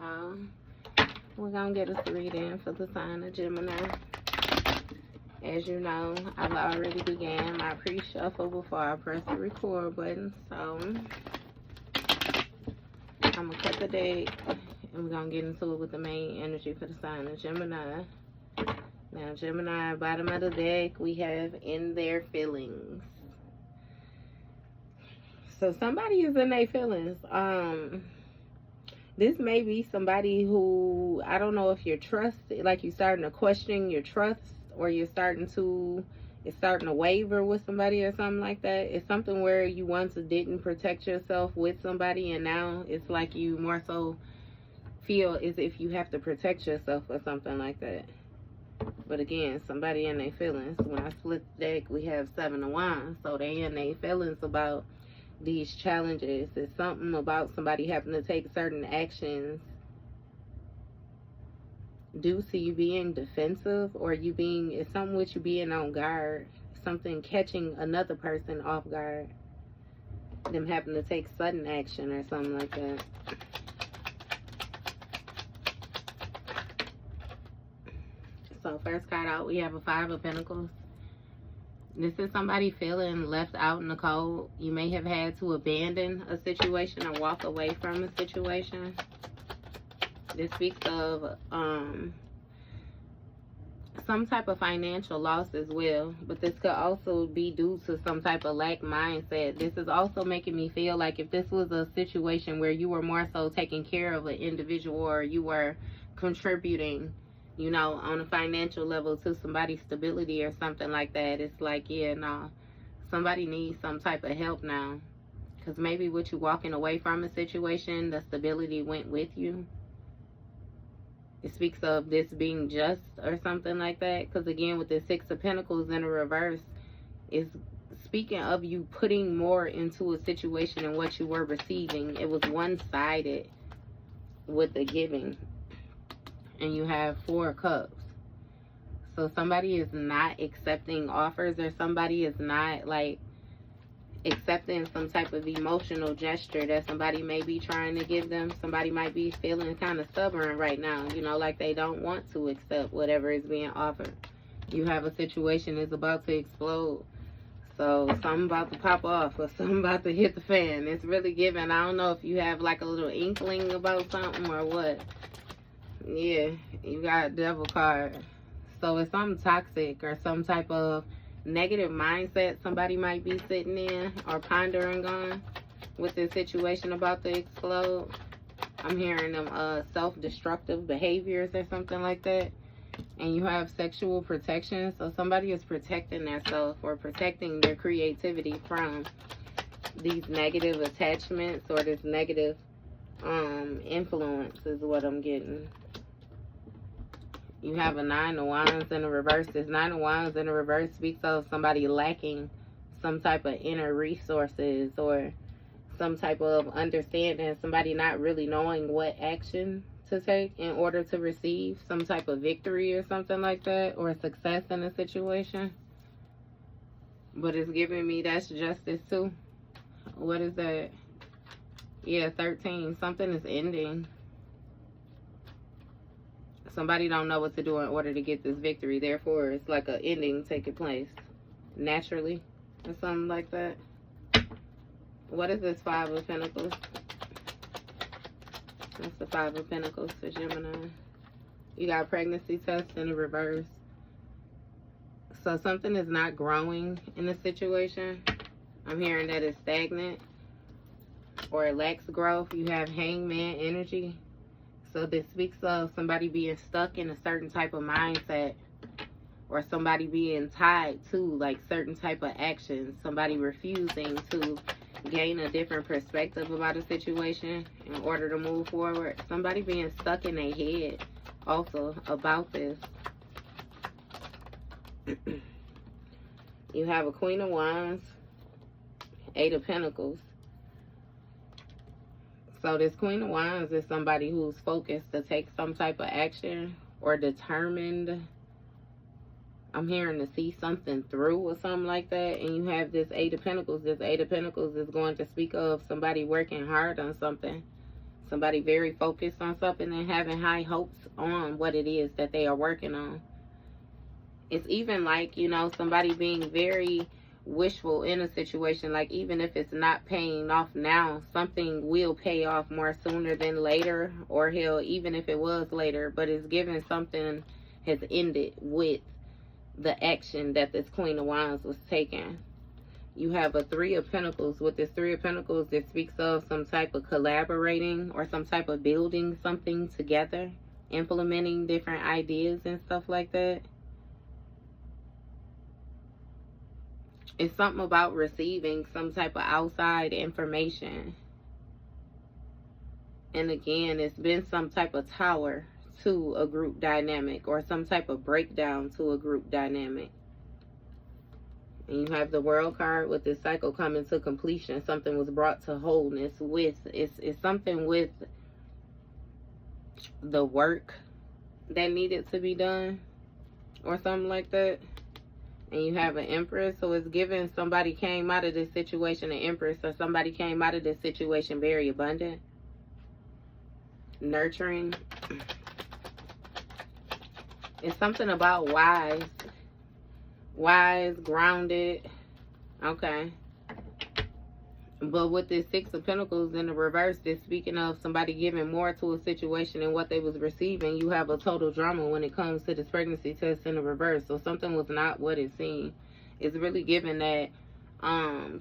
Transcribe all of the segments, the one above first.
y'all. We're gonna get a reading for the sign of Gemini. As you know, I've already began my pre-shuffle before I press the record button. So I'm gonna cut the deck and we're gonna get into it with the main energy for the sign of Gemini. Now, Gemini, bottom of the deck, we have in their feelings. So somebody is in their feelings. This may be somebody who, I don't know if you're trusted, like you're starting to question your trust, or it's starting to waver with somebody or something like that. It's something where you once didn't protect yourself with somebody, and now it's like you more so feel as if you have to protect yourself or something like that. But again, somebody in their feelings. When I split the deck, we have 7 of Wands. So they in their feelings about these challenges. It's something about somebody having to take certain actions due to you being defensive, or you being, it's something with you being on guard, something catching another person off guard, them having to take sudden action or something like that. So first card out, we have a 5 of Pentacles. This is somebody feeling left out in the cold. You may have had to abandon a situation or walk away from a situation. This speaks of some type of financial loss as well. But this could also be due to some type of lack mindset. This is also making me feel like if this was a situation where you were more so taking care of an individual, or you were contributing, you know, on a financial level to somebody's stability or something like that, it's like, yeah, no, somebody needs some type of help now. Because maybe with you walking away from a situation, the stability went with you. It speaks of this being just or something like that. Because again, with the 6 of Pentacles in a reverse, is speaking of you putting more into a situation than what you were receiving. It was one-sided with the giving. And you have 4 of Cups. So somebody is not accepting offers, or somebody is not like accepting some type of emotional gesture that somebody may be trying to give them. Somebody might be feeling kind of stubborn right now, you know, like they don't want to accept whatever is being offered. You have a situation that's about to explode. So something about to pop off, or something about to hit the fan. It's really giving. I don't know if you have like a little inkling about something or what. Yeah, you got Devil card. So it's something toxic or some type of negative mindset somebody might be sitting in or pondering on with this situation about to explode. I'm hearing them self-destructive behaviors or something like that. And you have sexual protection. So somebody is protecting themselves or protecting their creativity from these negative attachments or this negative influence is what I'm getting. You have a 9 of Wands in the reverse. This 9 of Wands in the reverse speaks of somebody lacking some type of inner resources or some type of understanding. Somebody not really knowing what action to take in order to receive some type of victory or something like that, or success in a situation. But it's giving me that's justice too. What is that? Yeah, 13. Something is ending. Somebody don't know what to do in order to get this victory. Therefore, it's like an ending taking place naturally or something like that. What is this 5 of Pentacles? That's the 5 of Pentacles for Gemini. You got pregnancy test in the reverse. So something is not growing in the situation. I'm hearing that it's stagnant or it lacks growth. You have Hangman energy. So this speaks of somebody being stuck in a certain type of mindset, or somebody being tied to like certain type of actions. Somebody refusing to gain a different perspective about a situation in order to move forward. Somebody being stuck in their head also about this. You have a Queen of Wands, 8 of Pentacles. So this Queen of Wands is somebody who's focused to take some type of action or determined. I'm hearing to see something through or something like that. And you have this 8 of Pentacles. This 8 of Pentacles is going to speak of somebody working hard on something. Somebody very focused on something and having high hopes on what it is that they are working on. It's even like, you know, somebody being very wishful in a situation. Like, even if it's not paying off now, something will pay off more sooner than later. Or hell, even if it was later, but it's given something has ended with the action that this Queen of Wands was taking. You have a Three of Pentacles. With this Three of Pentacles, it speaks of some type of collaborating or some type of building something together, implementing different ideas and stuff like that. It's something about receiving some type of outside information. And again, it's been some type of tower to a group dynamic or some type of breakdown to a group dynamic. And you have the World card with this cycle coming to completion. Something was brought to wholeness with, it's something with the work that needed to be done or something like that. And you have an Empress, so it's given somebody came out of this situation, an Empress, or somebody came out of this situation very abundant, nurturing. It's something about wise, grounded, okay. But with this Six of Pentacles in the reverse, it's speaking of somebody giving more to a situation than what they was receiving. You have a total drama when it comes to this pregnancy test in the reverse. So something was not what it seemed. It's really given that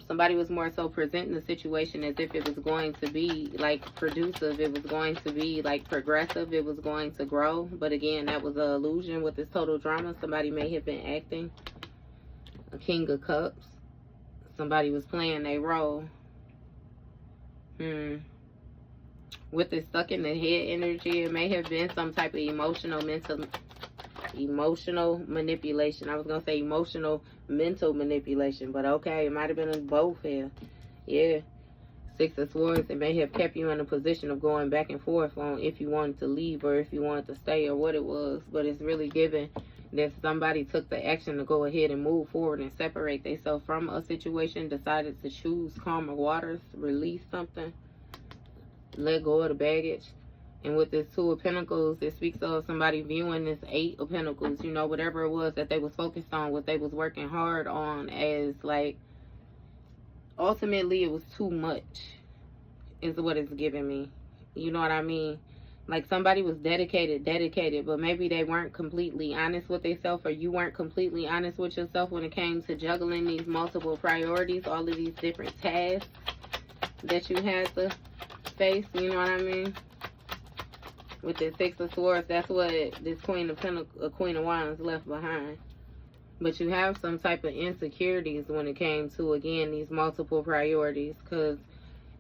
somebody was more so presenting the situation as if it was going to be like producive. It was going to be like progressive. It was going to grow. But again, that was an illusion with this total drama. Somebody may have been acting. A King of Cups. Somebody was playing their role. With this stuck in the head energy, it may have been some type of emotional manipulation. I was gonna say emotional mental manipulation, but okay, it might have been both here. Yeah. Six of Swords, it may have kept you in a position of going back and forth on if you wanted to leave or if you wanted to stay or what it was. But it's really given that somebody took the action to go ahead and move forward and separate themselves from a situation, decided to choose calmer waters, release something, let go of the baggage. And with this Two of Pentacles, it speaks of somebody viewing this Eight of Pentacles, you know, whatever it was that they was focused on, what they was working hard on, as like, ultimately it was too much, is what it's giving me. You know what I mean? Like somebody was dedicated, but maybe they weren't completely honest with themselves, or you weren't completely honest with yourself when it came to juggling these multiple priorities, all of these different tasks that you had to face, you know what I mean? With the Six of Swords, that's what this Queen of Wands left behind. But you have some type of insecurities when it came to, again, these multiple priorities, because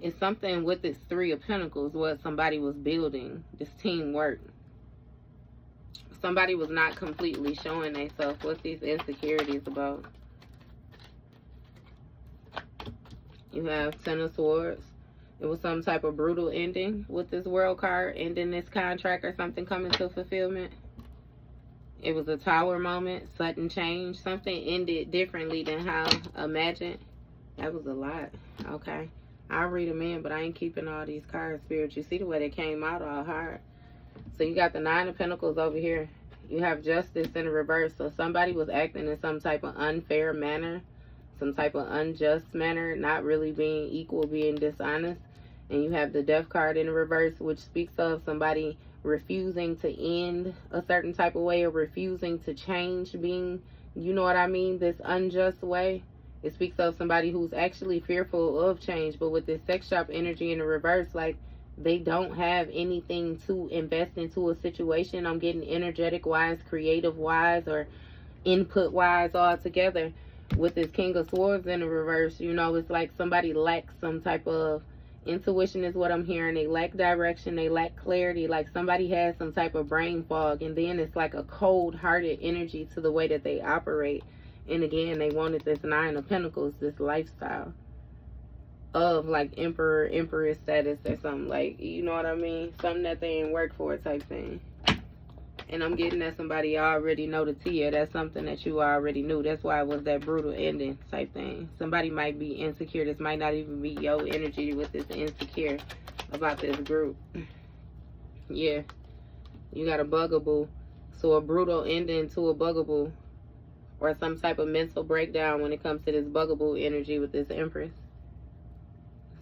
it's something with this Three of Pentacles, what somebody was building, this teamwork. Somebody was not completely showing themselves. What's these insecurities about? You have Ten of Swords. It was some type of brutal ending with this World card, ending this contract or something coming to fulfillment. It was a Tower moment, sudden change. Something ended differently than how imagined. That was a lot. Okay. I'll read them in, but I ain't keeping all these cards, Spirit. You see the way they came out all hard. So you got the Nine of Pentacles over here. You have Justice in the reverse. So somebody was acting in some type of unfair manner, some type of unjust manner, not really being equal, being dishonest. And you have the Death card in the reverse, which speaks of somebody refusing to end a certain type of way or refusing to change, being, you know what I mean, this unjust way. It speaks of somebody who's actually fearful of change, but with this sex shop energy in the reverse, like they don't have anything to invest into a situation. I'm getting energetic wise, creative wise, or input wise altogether. With this King of Swords in the reverse, you know, it's like somebody lacks some type of intuition is what I'm hearing. They lack direction, they lack clarity, like somebody has some type of brain fog, and then it's like a cold-hearted energy to the way that they operate. And again, they wanted this Nine of Pentacles, this lifestyle of like emperor, empress status or something, like, you know what I mean? Something that they ain't work for type thing. And I'm getting that somebody already know the tea. That's something that you already knew. That's why it was that brutal ending type thing. Somebody might be insecure. This might not even be your energy with this insecure. about this group. Yeah, you got a bugaboo. So a brutal ending to a bugaboo, or some type of mental breakdown when it comes to this bugaboo energy with this Empress.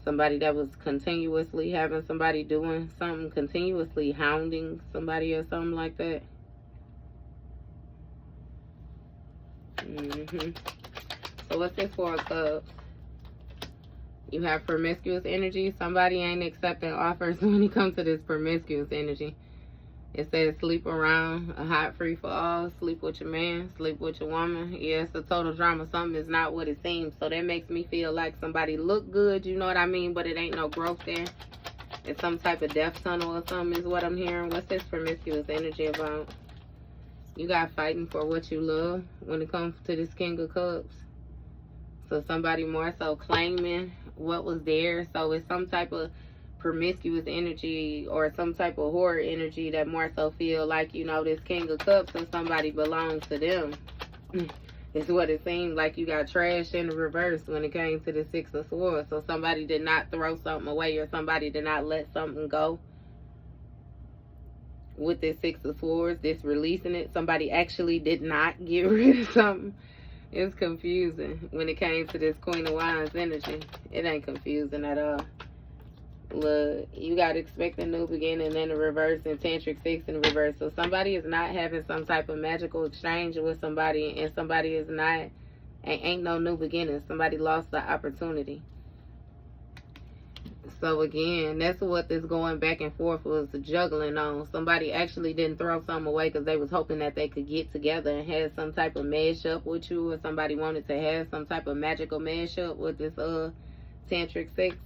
Somebody that was continuously having somebody doing something, continuously hounding somebody or something like that. So what's this for, Cubs? You have promiscuous energy. Somebody ain't accepting offers when it comes to this promiscuous energy. It says sleep around, a hot free for all, sleep with your man, sleep with your woman. Yeah, it's a total drama. Something is not what it seems. So that makes me feel like somebody look good, you know what I mean? But it ain't no growth there. It's some type of death tunnel or something is what I'm hearing. What's this promiscuous energy about? You got fighting for what you love when it comes to this King of Cups. So somebody more so claiming what was there. So it's some type of promiscuous energy or some type of horror energy that more so feel like, you know, this King of Cups and somebody belongs to them. It's what it seemed like. You got trash in the reverse when it came to the Six of Swords. So somebody did not throw something away, or somebody did not let something go. With this Six of Swords, this releasing it, somebody actually did not get rid of something. It's confusing when it came to this Queen of Wands energy. It ain't confusing at all. Look, you got expect a new beginning in the reverse and tantric 6 in the reverse. So somebody is not having some type of magical exchange with somebody, and somebody is not, ain't no new beginning. Somebody lost the opportunity. So again, that's what this going back and forth was juggling on. Somebody actually didn't throw something away because they was hoping that they could get together and have some type of mesh up with you, or somebody wanted to have some type of magical mesh up with this tantric 6.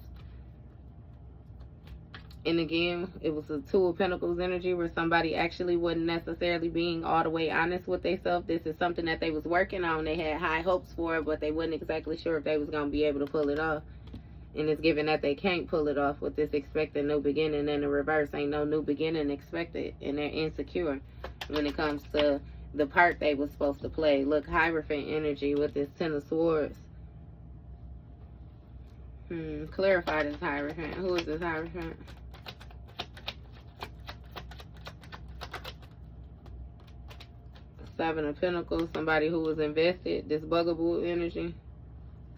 And again, it was a Two of Pentacles energy where somebody actually wasn't necessarily being all the way honest with themselves. This is something that they was working on. They had high hopes for it, but they wasn't exactly sure if they was going to be able to pull it off. And it's given that they can't pull it off with this expected new beginning in the reverse. Ain't no new beginning expected, and they're insecure when it comes to the part they was supposed to play. Look, Hierophant energy with this Ten of Swords. Clarify this Hierophant. Who is this Hierophant? Seven of Pentacles, somebody who was invested, this bugaboo energy.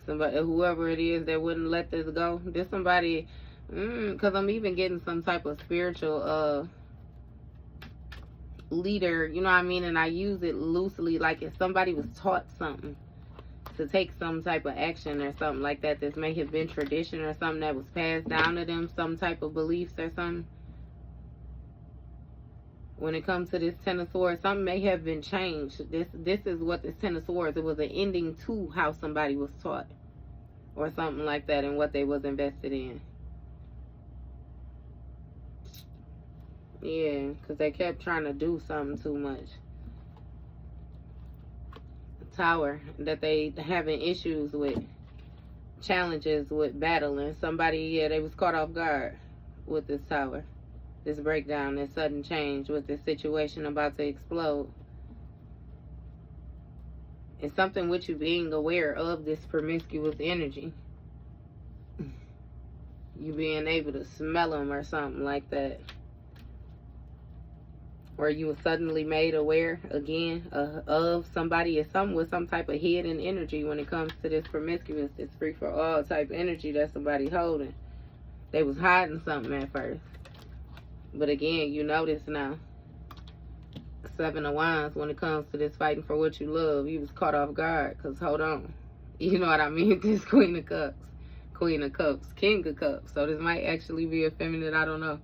Somebody, whoever it is that wouldn't let this go. This somebody, because I'm even getting some type of spiritual leader, you know what I mean? And I use it loosely, like if somebody was taught something to take some type of action or something like that. This may have been tradition or something that was passed down to them, some type of beliefs or something. When it comes to this Ten of Swords, something may have been changed. This is what this Ten of Swords, it was an ending to how somebody was taught or something like that, and what they was invested in. Yeah, because they kept trying to do something too much. Tower, that they having issues with, challenges with battling. Somebody, yeah, they was caught off guard with this Tower. This breakdown, this sudden change with this situation about to explode. It's something with you being aware of this promiscuous energy. You being able to smell them or something like that. Or you were suddenly made aware again of somebody or something with some type of hidden energy when it comes to this promiscuous, this free for all type energy that somebody holding. They was hiding something at first. But again, you notice now, Seven of Wands, when it comes to this fighting for what you love, you was caught off guard. Because, hold on. You know what I mean? This Queen of Cups. Queen of Cups. King of Cups. So this might actually be a feminine. I don't know.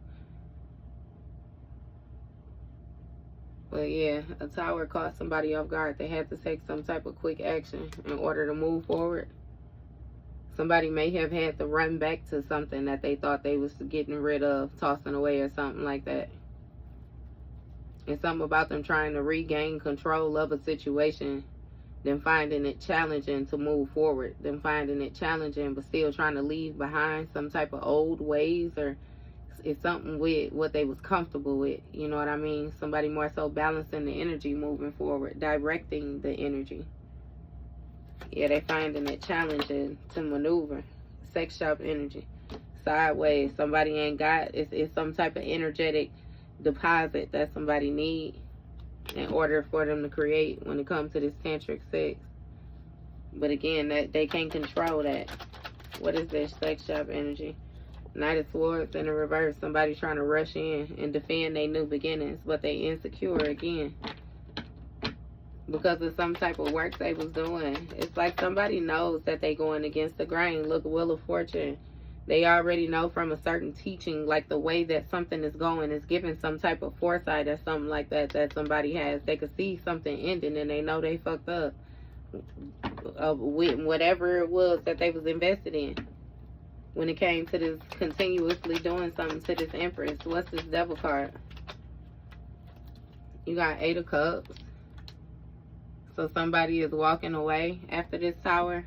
But yeah, a Tower caught somebody off guard. They had to take some type of quick action in order to move forward. Somebody may have had to run back to something that they thought they was getting rid of, tossing away or something like that. It's something about them trying to regain control of a situation, them finding it challenging to move forward, them finding it challenging but still trying to leave behind some type of old ways, or it's something with what they was comfortable with, you know what I mean? Somebody more so balancing the energy moving forward, directing the energy. Yeah, they finding it challenging to maneuver. Sex shop energy. sideways. Somebody ain't got, it's some type of energetic deposit that somebody need in order for them to create when it comes to this tantric sex. But again, that they can't control that. What is this sex shop energy? Knight of Swords in the reverse. Somebody trying to rush in and defend their new beginnings, but they insecure again because of some type of work they was doing. It's like somebody knows that they going against the grain. Look, Wheel of Fortune. They already know from a certain teaching, like the way that something is going is giving some type of foresight or something like that that somebody has. They could see something ending and they know they fucked up with whatever it was that they was invested in. When it came to this continuously doing something to this Empress. What's this Devil card? You got 8 of Cups. So somebody is walking away after this Tower.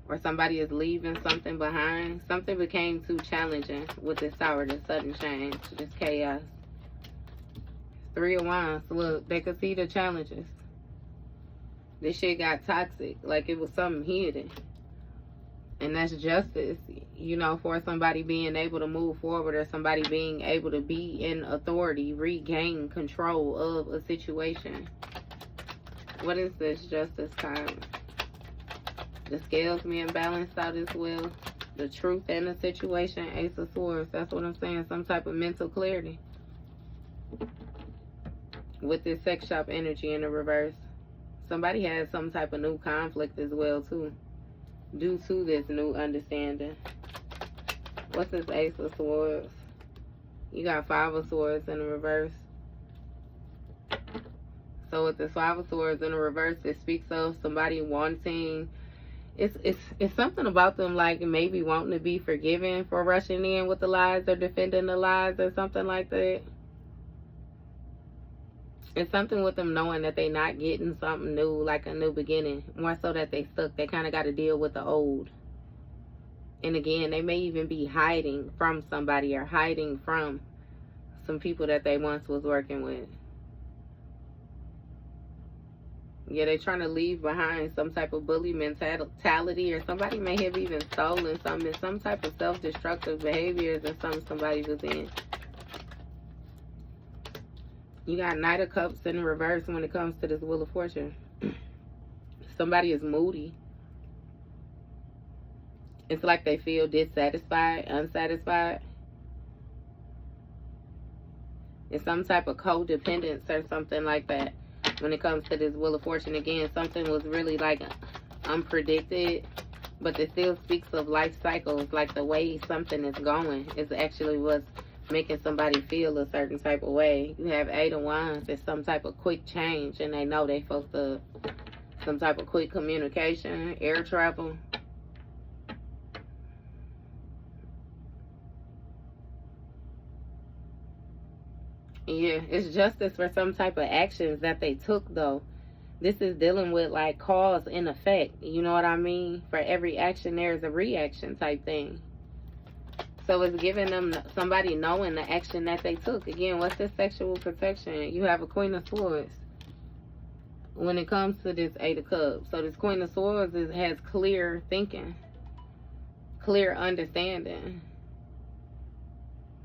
Or somebody is leaving something behind. Something became too challenging with this Tower. This sudden change. This chaos. 3 of Wands. Look, they could see the challenges. This shit got toxic. Like it was something hidden. And that's justice, you know, for somebody being able to move forward or somebody being able to be in authority, regain control of a situation. What is this Justice card? The scales being balanced out as well. The truth in the situation, Ace of Swords. That's what I'm saying. Some type of mental clarity. With this sex shop energy in the reverse. Somebody has some type of new conflict as well, too. Due to this new understanding. What's this Ace of Swords? You got 5 of Swords in the reverse. So with this 5 of Swords in the reverse, it speaks of somebody wanting, it's something about them like maybe wanting to be forgiven for rushing in with the lies or defending the lies or something like that. It's something with them knowing that they're not getting something new, like a new beginning. More so that they stuck. They kind of got to deal with the old. And again, they may even be hiding from somebody or hiding from some people that they once was working with. Yeah, they're trying to leave behind some type of bully mentality, or somebody may have even stolen something, some type of self-destructive behaviors or something somebody was in. You got Knight of Cups in reverse when it comes to this Wheel of Fortune. Somebody is moody. It's like they feel dissatisfied, unsatisfied. It's some type of codependence or something like that. When it comes to this Wheel of Fortune, again, something was really like unpredicted. But it still speaks of life cycles. Like the way something is going is actually what's making somebody feel a certain type of way. You have 8 of Wands. It's some type of quick change, and they know they supposed to, some type of quick communication, air travel. Yeah, it's justice for some type of actions that they took, though. This is dealing with like cause and effect. You know what I mean? For every action, there's a reaction type thing. So it's giving them somebody knowing the action that they took. Again, what's this sexual protection? You have a Queen of Swords when it comes to this 8 of Cups. So this Queen of Swords has clear thinking, clear understanding.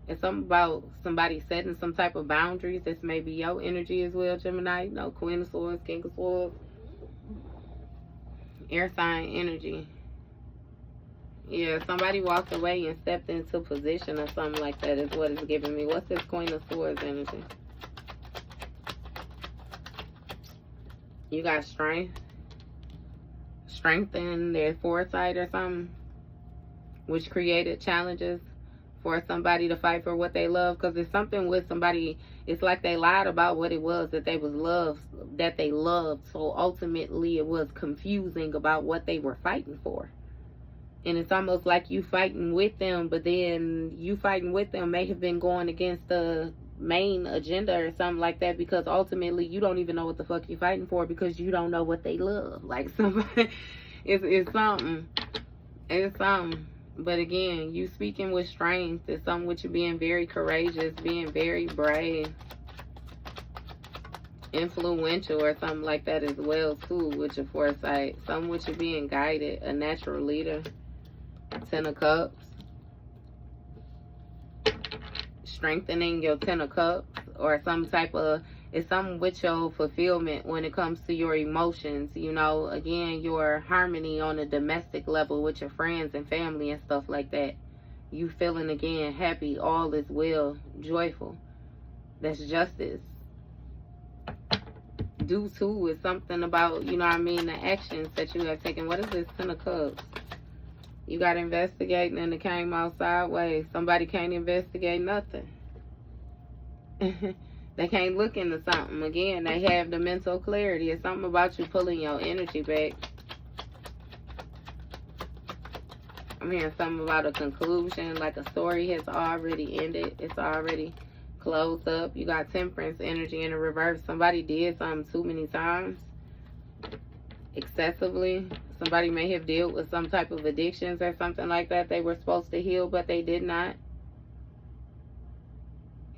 It's something about somebody setting some type of boundaries. This may be your energy as well, Gemini. No, Queen of Swords, King of Swords. Air sign energy. Yeah, somebody walked away and stepped into position or something like that is what it's giving me. What's this Queen of Swords energy? You got strength. Strengthen their foresight or something, which created challenges for somebody to fight for what they love. Because it's something with somebody, it's like they lied about what it was that they loved. So ultimately it was confusing about what they were fighting for. And it's almost like you fighting with them, but then you fighting with them may have been going against the main agenda or something like that, because ultimately you don't even know what the fuck you're fighting for because you don't know what they love. Like somebody, it's something. It's something. But again, you speaking with strength. It's something with you being very courageous, being very brave, influential or something like that as well too with your foresight. Something with you being guided, a natural leader. 10 of Cups. strengthening your Ten of Cups, or some type of, it's something with your fulfillment when it comes to your emotions, you know, again, your harmony on a domestic level with your friends and family and stuff like that. You feeling, again, happy, all is well, joyful. That's justice. Due to is something about, you know what I mean, the actions that you have taken. What is this Ten of Cups? You got investigating and it came out sideways. Somebody can't investigate nothing. They can't look into something. Again, they have the mental clarity. It's something about you pulling your energy back. I'm hearing something about a conclusion, like a story has already ended. It's already closed up. You got Temperance energy in the reverse. Somebody did something too many times, excessively. Somebody may have dealt with some type of addictions or something like that. They were supposed to heal, but they did not.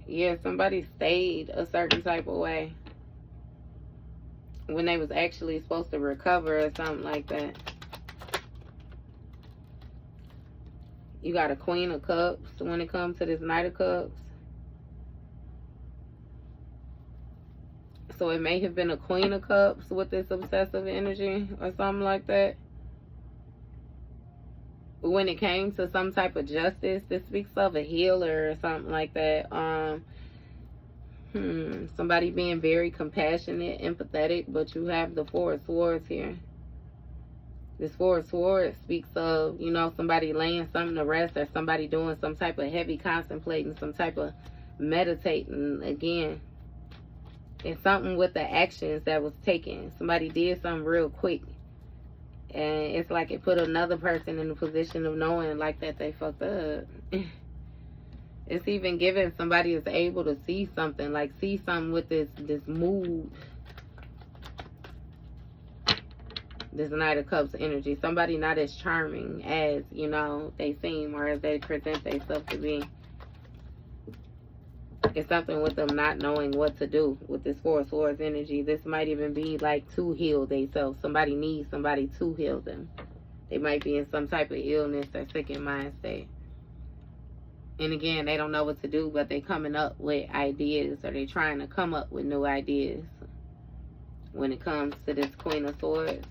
Yeah, somebody stayed a certain type of way when they was actually supposed to recover or something like that. You got a Queen of Cups when it comes to this Knight of Cups. So it may have been a Queen of Cups with this obsessive energy or something like that. When it came to some type of justice, this speaks of a healer or something like that. Somebody being very compassionate, empathetic, but you have the Four of Swords here. This Four of Swords speaks of, you know, somebody laying something to rest, or somebody doing some type of heavy contemplating, some type of meditating. Again, it's something with the actions that was taken. Somebody did something real quick, and it's like it put another person in the position of knowing like that they fucked up. It's even giving somebody is able to see something, like see something with this mood. This Knight of Cups energy. Somebody not as charming as, you know, they seem, or as they present themselves to be. It's something with them not knowing what to do with this Four of Swords energy. This might even be like to heal themselves. Somebody needs somebody to heal them. They might be in some type of illness or sick in mind state. And again, they don't know what to do, but they coming up with ideas, or they trying to come up with new ideas when it comes to this Queen of Swords.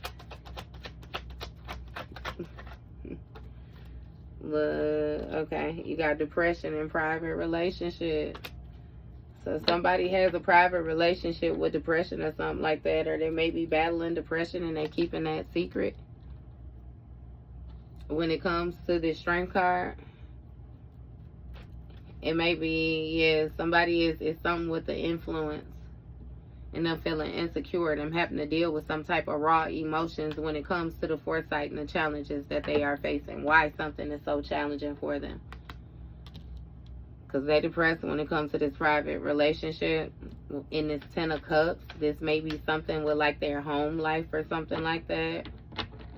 Okay, you got depression in private relationship. So somebody has a private relationship with depression or something like that, or they may be battling depression and they're keeping that secret. When it comes to the Strength card, it may be, yeah, somebody is something with the influence, and them feeling insecure, them having to deal with some type of raw emotions when it comes to the foresight and the challenges that they are facing. Why something is so challenging for them. Because they're depressed when it comes to this private relationship. In this Ten of Cups, this may be something with like their home life or something like that.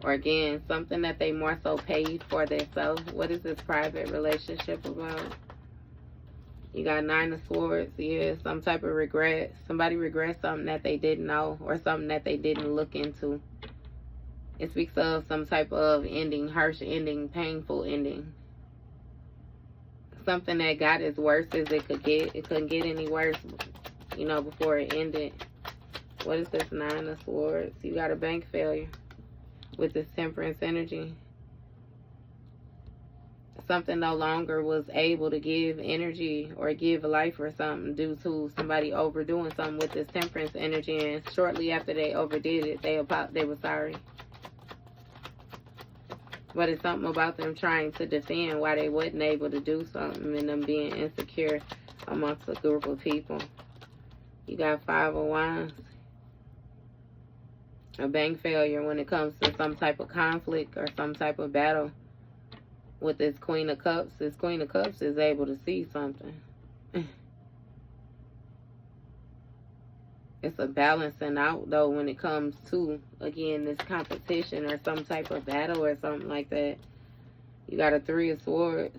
Or again, something that they more so paid for themselves. What is this private relationship about? You got Nine of Swords. Yeah, some type of regret. Somebody regrets something that they didn't know, or something that they didn't look into. It speaks of some type of ending, harsh ending, painful ending. Something that got as worse as it could get. It couldn't get any worse, you know, before it ended. What is this Nine of Swords? You got a bank failure with this Temperance energy. Something no longer was able to give energy or give life or something due to somebody overdoing something with this Temperance energy, and shortly after they overdid it, they were sorry. But it's something about them trying to defend why they wasn't able to do something, and them being insecure amongst a group of people. You got Five of Wands. A bank failure when it comes to some type of conflict or some type of battle. With this Queen of Cups, this Queen of Cups is able to see something. It's a balancing out, though, when it comes to, again, this competition or some type of battle or something like that. You got a Three of Swords.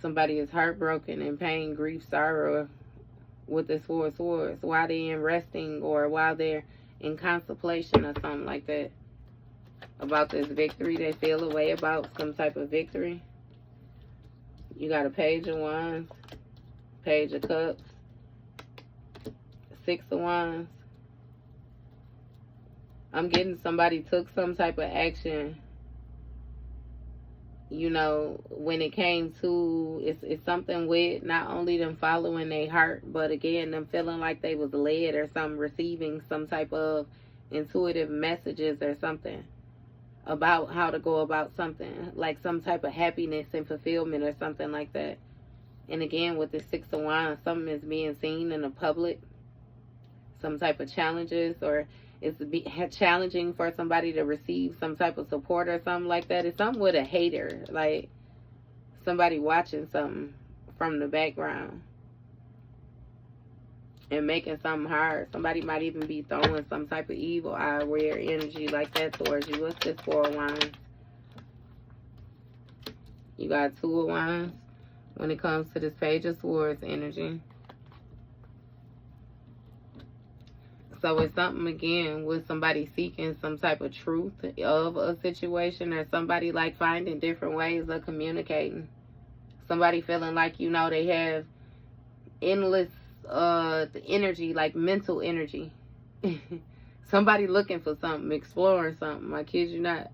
Somebody is heartbroken, in pain, grief, sorrow with this Four of Swords while they're in resting, or while they're in contemplation or something like that. About this victory, they feel a way about some type of victory. You got a Page of Wands. Page of Cups, 6 of Wands. I'm getting somebody took some type of action, you know, when it came to, it's something with not only them following their heart, but again, them feeling like they was led or some receiving some type of intuitive messages or something about how to go about something, like some type of happiness and fulfillment or something like that. And again, with the 6 of Wands, something is being seen in the public, some type of challenges, or it's challenging for somebody to receive some type of support or something like that. It's something with a hater, like somebody watching something from the background and making something hard. Somebody might even be throwing some type of evil eye, weird energy like that towards you. What's this 4 of Wands? You got 2 of Wands when it comes to this Page of Swords energy. So it's something, again, with somebody seeking some type of truth of a situation, or somebody like finding different ways of communicating. Somebody feeling like, you know, they have endless energy, like mental energy. Somebody looking for something, exploring something. I kid you not.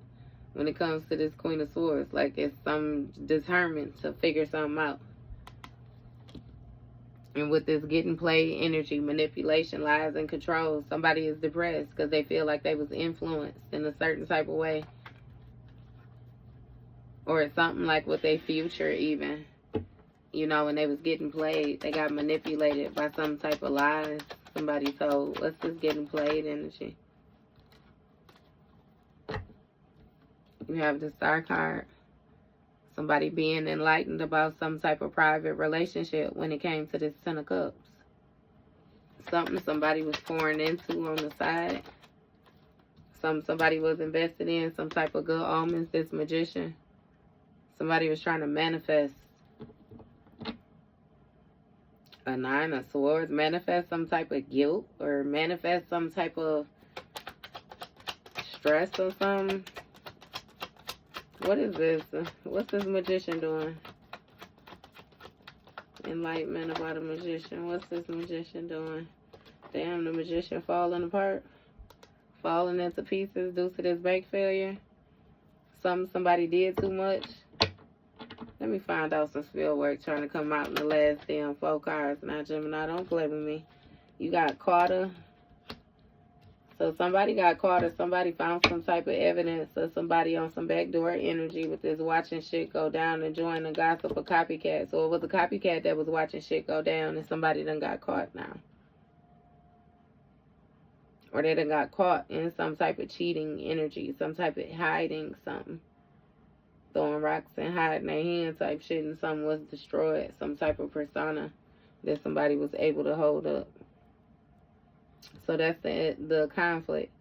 When it comes to this Queen of Swords, like it's some determined to figure something out. And with this getting played energy, manipulation, lies, and control, somebody is depressed because they feel like they was influenced in a certain type of way. Or it's something like with their future even. You know, when they was getting played, they got manipulated by some type of lies somebody told. What's this getting played energy? You have the Star card. Somebody being enlightened about some type of private relationship when it came to this 10 of Cups. Something somebody was pouring into on the side. Somebody was invested in, some type of good omens, this Magician. Somebody was trying to manifest a 9 of Swords, manifest some type of guilt, or manifest some type of stress or something. What is this? What's this Magician doing? Enlightenment about a Magician. What's this Magician doing? Damn, the Magician falling apart. Falling into pieces due to this bank failure. Somebody did too much. Let me find out some spill work trying to come out in the last damn 4 cards. Now, Gemini, don't play with me. You got Carter. So somebody got caught, or somebody found some type of evidence of somebody on some backdoor energy with this watching shit go down and join the gossip of copycat. So it was a copycat that was watching shit go down, and somebody done got caught now. Or they done got caught in some type of cheating energy, some type of hiding something. Throwing rocks and hiding their hand type shit, and something was destroyed. Some type of persona that somebody was able to hold up. So that's the conflict.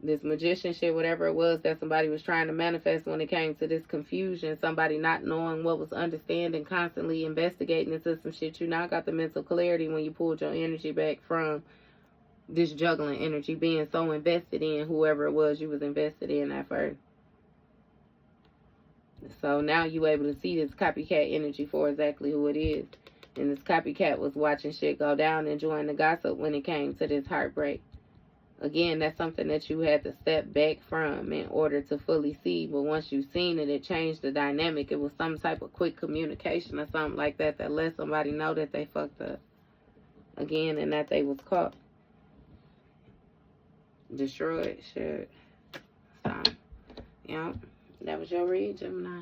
This Magician shit, whatever it was that somebody was trying to manifest when it came to this confusion. Somebody not knowing what was understanding, constantly investigating into some shit. You now got the mental clarity when you pulled your energy back from this juggling energy, being so invested in whoever it was you was invested in at first. So now you able to see this copycat energy for exactly who it is. And this copycat was watching shit go down, enjoying the gossip when it came to this heartbreak. Again, that's something that you had to step back from in order to fully see. But once you've seen it, it changed the dynamic. It was some type of quick communication or something like that that let somebody know that they fucked up. Again, and that they was caught. Destroyed shit. So, yeah, that was your read, Gemini.